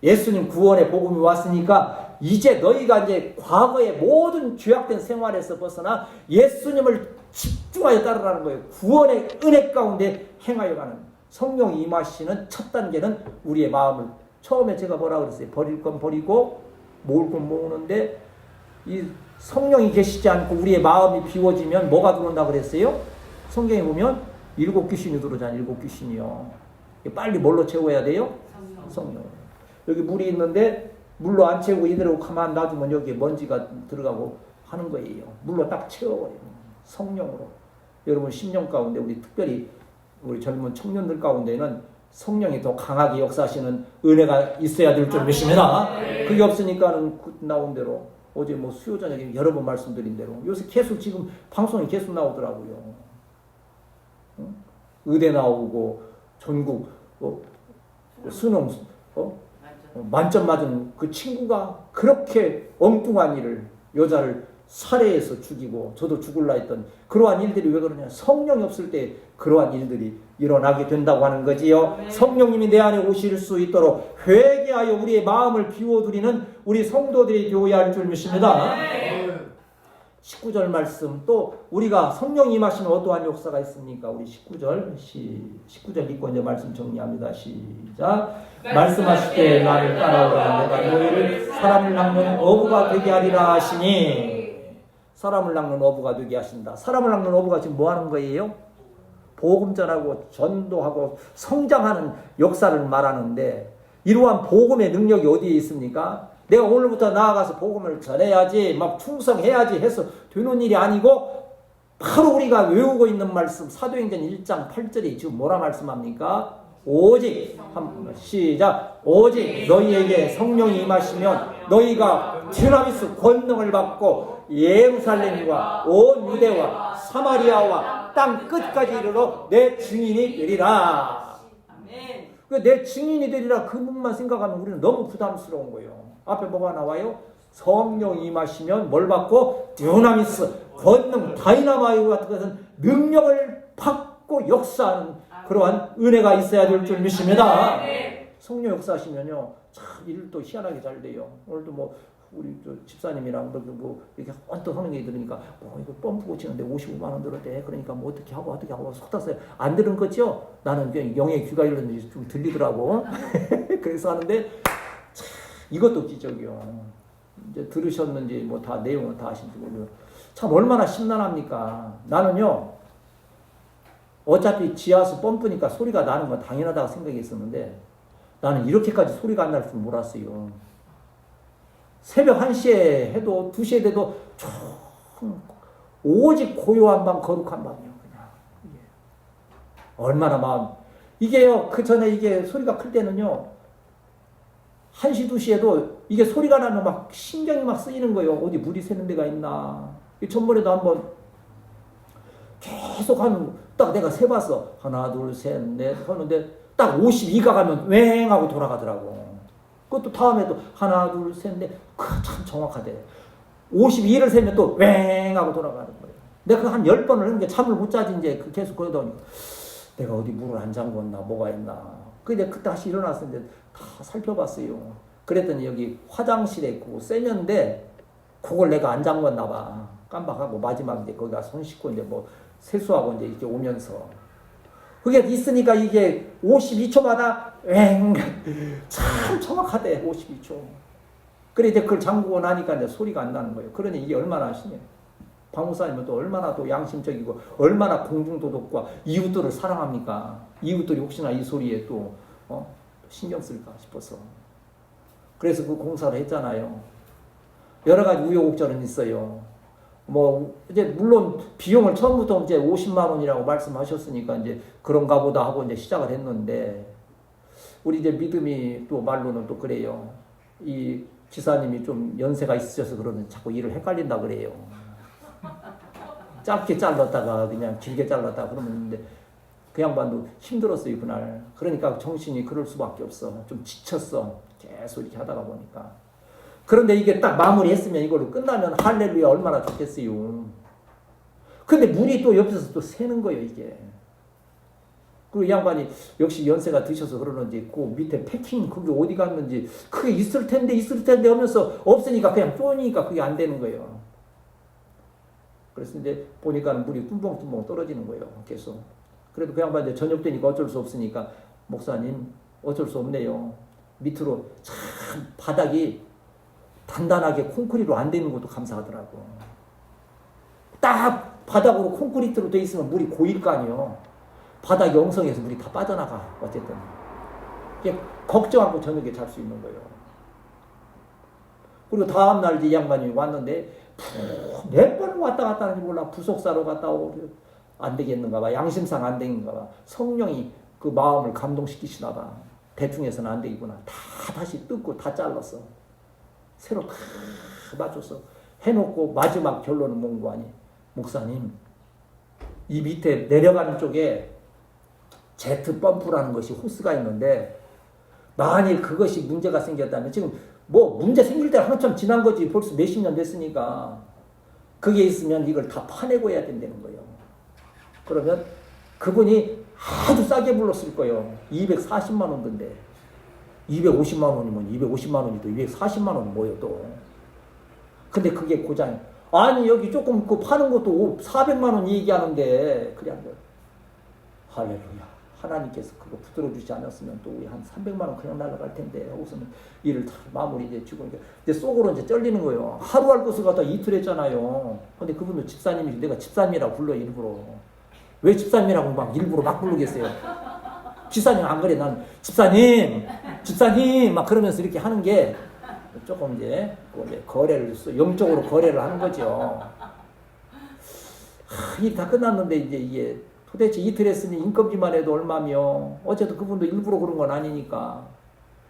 예수님 구원의 복음이 왔으니까 이제 너희가 이제 과거의 모든 죄악된 생활에서 벗어나 예수님을 집중하여 따르라는 거예요. 구원의 은혜 가운데 행하여 가는. 성령이 임하시는 첫 단계는 우리의 마음을, 처음에 제가 뭐라고 그랬어요? 버릴 건 버리고 모을 건 모으는데, 이 성령이 계시지 않고 우리의 마음이 비워지면 뭐가 들어온다고 그랬어요? 성경에 보면 일곱 귀신이 들어오잖아요. 일곱 귀신이요. 빨리 뭘로 채워야 돼요? 성령. 여기 물이 있는데 물로 안 채우고 이대로 가만 놔두면 여기에 먼지가 들어가고 하는 거예요. 물로 딱 채워버려요. 성령으로. 여러분 10년 가운데 우리 특별히 우리 젊은 청년들 가운데는 성령이 더 강하게 역사하시는 은혜가 있어야 될 줄 믿습니다. 그게 없으니까는 나온 대로 어제 뭐 수요 저녁에 여러 번 말씀드린 대로 요새 계속 지금 방송이 계속 나오더라고요. 의대 나오고 전국 수능 만점 맞은 그 친구가 그렇게 엉뚱한 일을, 여자를 살해해서 죽이고 저도 죽을라 했던 그러한 일들이 왜 그러냐? 성령이 없을 때 그러한 일들이 일어나게 된다고 하는 거지요. 성령님이 내 안에 오실 수 있도록 회개하여 우리의 마음을 비워두리는 우리 성도들이 되어야 할 줄 믿습니다. 19절 말씀, 또 우리가 성령이 임하시는 어떠한 역사가 있습니까? 우리 19절 읽고 이제 말씀 정리합니다. 시작. 말씀하시되 나를 따라오라. 내가 너희를 사람을 낚는 어부가 되게 하리라 하시니. 사람을 낚는 어부가 되게 하신다. 사람을 낚는 어부가 지금 뭐 하는 거예요? 복음 전하고 전도하고 성장하는 역사를 말하는데, 이러한 복음의 능력이 어디에 있습니까? 내가 오늘부터 나아가서 복음을 전해야지, 막 충성해야지 해서 되는 일이 아니고, 바로 우리가 외우고 있는 말씀, 사도행전 1장 8절이 지금 뭐라 말씀합니까? 오직, 시작. 오직 너희에게 성령이 임하시면 너희가 dynamis 권능을 받고 예루살렘과 온 유대와 사마리아와 땅 끝까지 이르러 내 증인이 되리라. 내 증인이 되리라 그분만 생각하면 우리는 너무 부담스러운 거예요. 앞에 뭐가 나와요? 성령 임하시면 뭘 받고? 듀나미스, 권능, 다이나마이트 같은 것은 능력을 받고 역사하는 그러한 은혜가 있어야 될 줄 믿습니다. 성령 역사하시면요, 참 일도 희한하게 잘 돼요. 오늘도 뭐 우리 저 집사님이랑 뭐 이렇게 헌터 하는 게 들으니까 이거 펌프 고치는데 55만 원 들었대. 그러니까 뭐 어떻게 하고 속 탔어요. 안 들은 거죠? 나는 그냥 영의 귀가 열렸는지 좀 들리더라고. 그래서 하는데 참 이것도 기적이요. 이제 들으셨는지 뭐 다 내용은 다 아신지 모르고 참 얼마나 심란합니까? 나는요 어차피 지하수 펌프니까 소리가 나는 건 당연하다고 생각했었는데 나는 이렇게까지 소리가 안 날 줄 몰랐어요. 새벽 1시에 해도 2시에 돼도 오직 고요한 밤 거룩한 밤이요. 그냥 이게 얼마나 마음 이게요. 그 전에 이게 소리가 클 때는요 1시 2시에도 이게 소리가 나면 막 신경이 막 쓰이는 거예요. 어디 물이 새는 데가 있나. 전번에도 한번 계속 딱 내가 세봤어. 하나 둘 셋 넷 하는데 딱 52가 가면 웽 하고 돌아가더라고. 그것도 다음에도 하나 둘 셋 넷 참 정확하대. 52를 세면 또 웽 하고 돌아가는 거예요. 내가 한 10번을 했는데 잠을 못 자지 이제 계속 그러다 보니까 내가 어디 물을 안 잠궜나 뭐가 있나. 근데 그때 다시 일어났는데 다 살펴봤어요. 그랬더니 여기 화장실에 그 세면대 그걸 내가 안 잠궜나 봐. 깜빡하고 마지막 이제 거기가 손 씻고 이제 뭐 세수하고 이제 이렇게 오면서 그게 있으니까 이게 52초마다 참 정확하대. 52초. 그래 이제 그걸 잠그고 나니까 이제 소리가 안 나는 거예요. 그러니 이게 얼마나 하시냐. 박목사님은 또 얼마나 또 양심적이고 얼마나 공중도덕과 이웃들을 사랑합니까? 이웃들이 혹시나 이 소리에 또 신경 쓸까 싶어서. 그래서 그 공사를 했잖아요. 여러 가지 우여곡절은 있어요. 뭐 이제 물론 비용을 처음부터 이제 50만 원이라고 말씀하셨으니까 이제 그런가 보다 하고 이제 시작을 했는데 우리 이제 믿음이 또 말로는 또 그래요. 이 지사님이 좀 연세가 있으셔서 그러는 자꾸 일을 헷갈린다 그래요. 짧게 잘랐다가 그냥 길게 잘랐다 그러면 있는데 그 양반도 힘들었어요 그날. 그러니까 정신이 그럴 수밖에 없어. 좀 지쳤어. 계속 이렇게 하다가 보니까. 그런데 이게 딱 마무리했으면 이걸로 끝나면 할렐루야 얼마나 좋겠어요. 근데 물이 또 옆에서 또 새는 거예요 이게. 그 양반이 역시 연세가 드셔서 그러는지 그 밑에 패킹 그게 어디 갔는지 그게 있을 텐데 하면서 없으니까 그냥 쪼니까 그게 안 되는 거예요. 그래서 이제 보니까 물이 뿜뻥뿜뻥 떨어지는 거예요 계속. 그래도 그 양반 이제 저녁 되니까 어쩔 수 없으니까 목사님 어쩔 수 없네요. 밑으로 참 바닥이 단단하게 콘크리트로 안 되는 것도 감사하더라고. 딱 바닥으로 콘크리트로 돼 있으면 물이 고일 거 아니에요. 바닥 영성에서 물이 다 빠져나가. 어쨌든 걱정하고 저녁에 잘 수 있는 거예요. 그리고 다음날 이 양반이 왔는데 몇 번을 왔다 갔다 하는지 몰라. 부속사로 갔다 오고 안 되겠는가 봐. 양심상 안 되는가 봐. 성령이 그 마음을 감동시키시나 봐. 대충 해서는 안 되겠구나. 다 다시 뜯고 다 잘랐어. 새로 다 맞춰서 해놓고 마지막 결론은 뭔가 아니. 목사님 이 밑에 내려가는 쪽에 제트 펌프라는 것이 호스가 있는데 만일 그것이 문제가 생겼다면 지금 뭐 문제 생길 때 한참 지난 거지 벌써 몇십 년 됐으니까 그게 있으면 이걸 다 파내고 해야 된다는 거예요. 그러면 그분이 아주 싸게 불렀을 거예요. 240만 원인데 250만 원이면 250만 원이도 240만 원은 뭐예요 또. 근데 그게 고장. 아니 여기 조금 그 파는 것도 400만 원 얘기하는데 그래 안 돼. 할렐루야. 하나님께서 그거 붙들어 주지 않았으면 또 우리 한 300만 원 그냥 날아갈 텐데 하고서는 일을 다 마무리 이제 주고 이제 속으로 이제 쩔리는 거예요. 하루 할 것을 갖다 이틀 했잖아요. 근데 그분도 집사님이 내가 집사님이라고 불러 일부러. 왜 집사님이라고 막 일부러 막 부르겠어요. 집사님 안 그래. 난 집사님 막 그러면서 이렇게 하는 게 조금 이제 거래를 영적으로 거래를 하는 거죠. 일 다 끝났는데 이제 이게 도대체 이틀 했으니 인건비만 해도 얼마며 어쨌든 그분도 일부러 그런 건 아니니까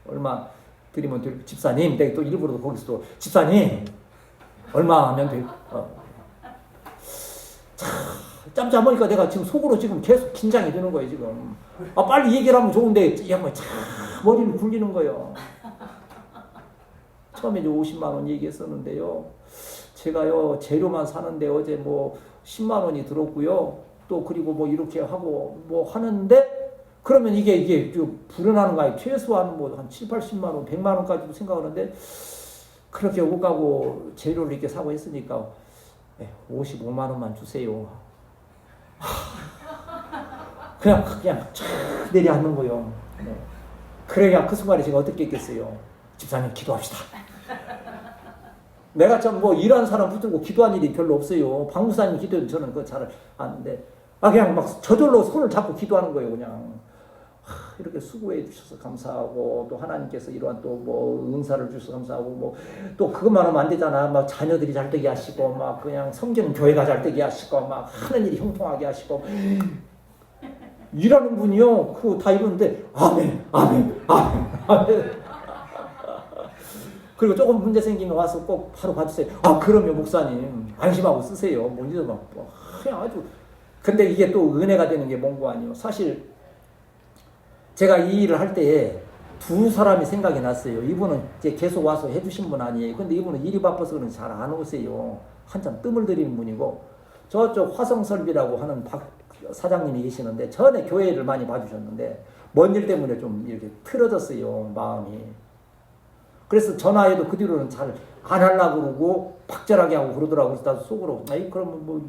얼마 드리면 될 집사님 내가 또 일부러 거기서 또 집사님 얼마 하면 될 짬짬하니까 내가 지금 속으로 지금 계속 긴장이 되는 거예요, 지금. 아, 빨리 얘기를 하면 좋은데, 이 양반이 참 머리를 굴리는 거예요. 처음에 이제 50만 원 얘기했었는데요. 제가요, 재료만 사는데 어제 뭐 10만 원이 들었고요. 또 그리고 뭐 이렇게 하고 뭐 하는데, 그러면 이게 좀 불어나는 거 아니에요. 최소한 뭐 한 7, 80만 원, 100만 원까지도 생각하는데, 그렇게 오가고 재료를 이렇게 사고 했으니까, 55만 원만 주세요. 그냥 쫙 내려앉는 거요. 네. 그래야 그 순간에 제가 어떻게 했겠어요. 집사님 기도합시다. 내가 참 뭐 일하는 사람 붙들고 기도한 일이 별로 없어요. 박무사님 기도해도 저는 그거 잘 아는데, 그냥 막 저절로 손을 잡고 기도하는 거예요. 그냥 이렇게 수고해 주셔서 감사하고, 또 하나님께서 이러한 또 뭐 은사를 주셔서 감사하고, 뭐 또 그것만 하면 안 되잖아. 막 자녀들이 잘 되게 하시고, 막 그냥 성경 교회가 잘 되게 하시고, 막 하는 일이 형통하게 하시고, 일하는 분이요, 그거 다 이러는데 아멘, 아멘, 아멘, 아멘. 그리고 조금 문제 생기면 와서 꼭 바로 봐주세요. 아, 그럼요, 목사님. 안심하고 쓰세요. 뭐 이제 막 그냥 아주. 근데 이게 또 은혜가 되는 게 뭔고 아니요. 사실 제가 이 일을 할 때에 두 사람이 생각이 났어요. 이분은 이제 계속 와서 해주신 분 아니에요. 근데 이분은 일이 바빠서 그런지 잘 안 오세요. 한참 뜸을 들이는 분이고, 저쪽 화성설비라고 하는 박 사장님이 계시는데, 전에 교회를 많이 봐주셨는데 먼 일 때문에 좀 이렇게 틀어졌어요, 마음이. 그래서 전화해도 그 뒤로는 잘 안 하려고 그러고 박절하게 하고 그러더라고요. 그래서 나도 속으로 아이 그러면 뭐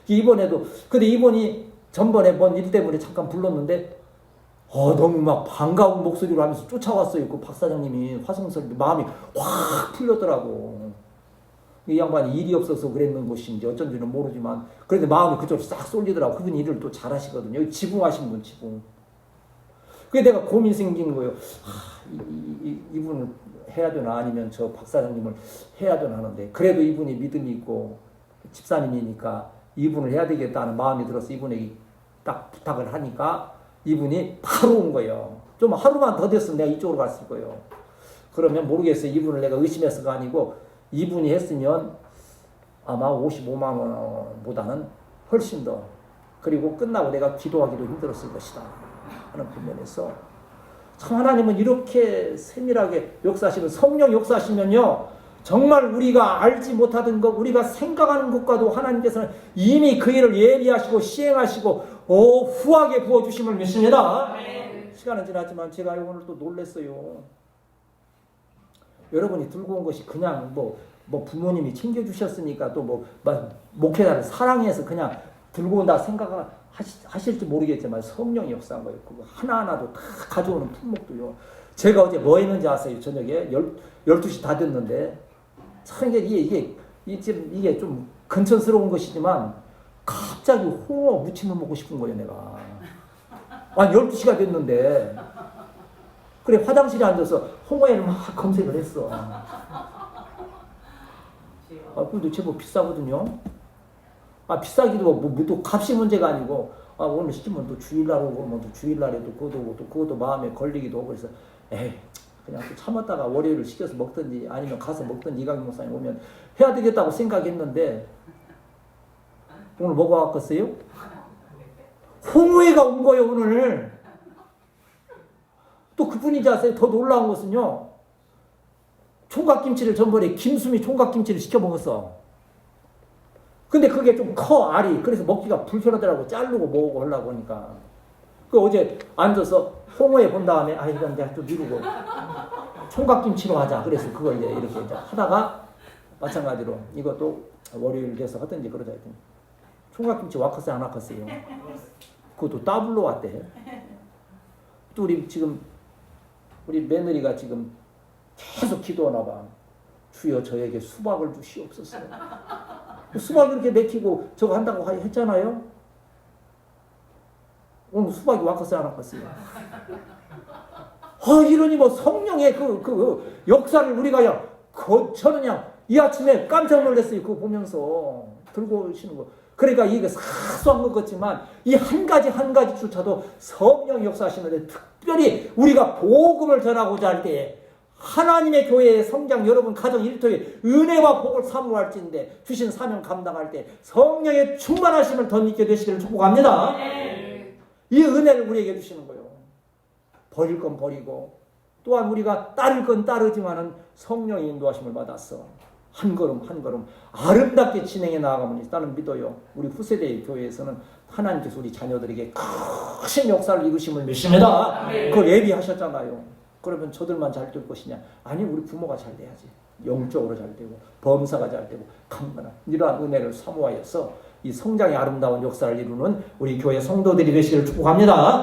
이번에도, 근데 이번이 전번에 뭔 일 때문에 잠깐 불렀는데 너무 막 반가운 목소리로 하면서 쫓아왔어요. 그 박 사장님이 화성설비. 마음이 확 풀렸더라고. 이 양반이 일이 없어서 그랬는 것인지 어쩐지는 모르지만 그래도 마음이 그쪽으로 싹 쏠리더라고. 그분 일을 또 잘하시거든요. 지붕하신 분, 지붕. 그게 내가 고민 생긴 거예요. 이분을 해야 되나 아니면 저 박 사장님을 해야 되나 하는데, 그래도 이분이 믿음이 있고 집사님이니까 이분을 해야 되겠다는 마음이 들어서 이분에게 딱 부탁을 하니까 이분이 바로 온 거예요. 좀 하루만 더 됐으면 내가 이쪽으로 갔을 거예요. 그러면 모르겠어요. 이분을 내가 의심해서가 아니고 이분이 했으면 아마 55만 원보다는 훨씬 더, 그리고 끝나고 내가 기도하기도 힘들었을 것이다 하는 분면에서, 참 하나님은 이렇게 세밀하게 역사하시는, 성령 역사하시면요, 정말 우리가 알지 못하던 것, 우리가 생각하는 것과도 하나님께서는 이미 그 일을 예비하시고 시행하시고 후하게 부어주심을 믿습니다. 시간은 지났지만 제가 오늘 또 놀랐어요. 여러분이 들고 온 것이 그냥 뭐 부모님이 챙겨주셨으니까 또 뭐 목회자를 사랑해서 그냥 들고 온다 생각하실지 모르겠지만 성령이 역사한 거예요. 그거 하나하나도 다 가져오는 품목도요. 제가 어제 뭐 했는지 아세요? 저녁에 12시 다 됐는데, 참 이게 좀 근천스러운 것이지만 갑자기 홍어 무침을 먹고 싶은 거예요, 내가. 아니 12시가 됐는데. 그래, 화장실에 앉아서 홍어회를 막 검색을 했어. 근데 제법 비싸거든요. 비싸기도 또 값이 문제가 아니고, 오늘 시키면 또 주일날 오고, 또 주일날에도 그것도 오고, 또 그것도 마음에 걸리기도 하고, 그래서, 그냥 또 참았다가 월요일을 시켜서 먹든지, 아니면 가서 먹든지, 이강민 목사님 오면 해야 되겠다고 생각했는데, 오늘 뭐가 왔겠어요? 홍어회가 온 거예요, 오늘. 또 그분인지 아세요? 더 놀라운 것은요, 총각김치를 전번에 김수미 총각김치를 시켜 먹었어. 근데 그게 좀 커, 알이. 그래서 먹기가 불편하더라고. 자르고 먹고 하려고 하니까. 어제 앉아서 홍어회 본 다음에, 이건 내가 좀 미루고 총각김치로 하자. 그래서 그걸 이렇게 하다가, 마찬가지로 이것도 월요일 돼서 하든지 그러자 했더니 총각김치 와커스요, 안 와커스요? 그것도 더블로 왔대. 또 우리 며느리가 지금 계속 기도하나 봐. 주여 저에게 수박을 주시옵소서. 수박이 이렇게 맥히고 저거 한다고 했잖아요. 오늘 수박이 와커스요, 안 와커스요? 이러니 뭐 성령의 그 역사를 우리가 저는 그냥 이 아침에 깜짝 놀랐어요. 그거 보면서 들고 오시는 거. 그러니까 이게 사소한 것 같지만 이 한 가지조차도 성령 역사하시는데, 특별히 우리가 복음을 전하고자 할 때에 하나님의 교회의 성장, 여러분 가정 일터에 은혜와 복을 사모할지인데 주신 사명 감당할 때 성령의 충만하심을 덧입게 되시기를 축복합니다. 이 은혜를 우리에게 주시는 거예요. 버릴 건 버리고 또한 우리가 따를 건 따르지만은 성령의 인도하심을 받았어. 한 걸음 한 걸음 아름답게 진행해 나아가면 나는 믿어요. 우리 후세대의 교회에서는 하나님께서 우리 자녀들에게 큰 역사를 이루심을 믿습니다. 그걸 예비하셨잖아요. 그러면 저들만 잘 될 것이냐? 아니, 우리 부모가 잘 돼야지. 영적으로 잘 되고 범사가 잘 되고 강건한 이러한 은혜를 사모하여서 이 성장의 아름다운 역사를 이루는 우리 교회 성도들이 되시기를 축복합니다.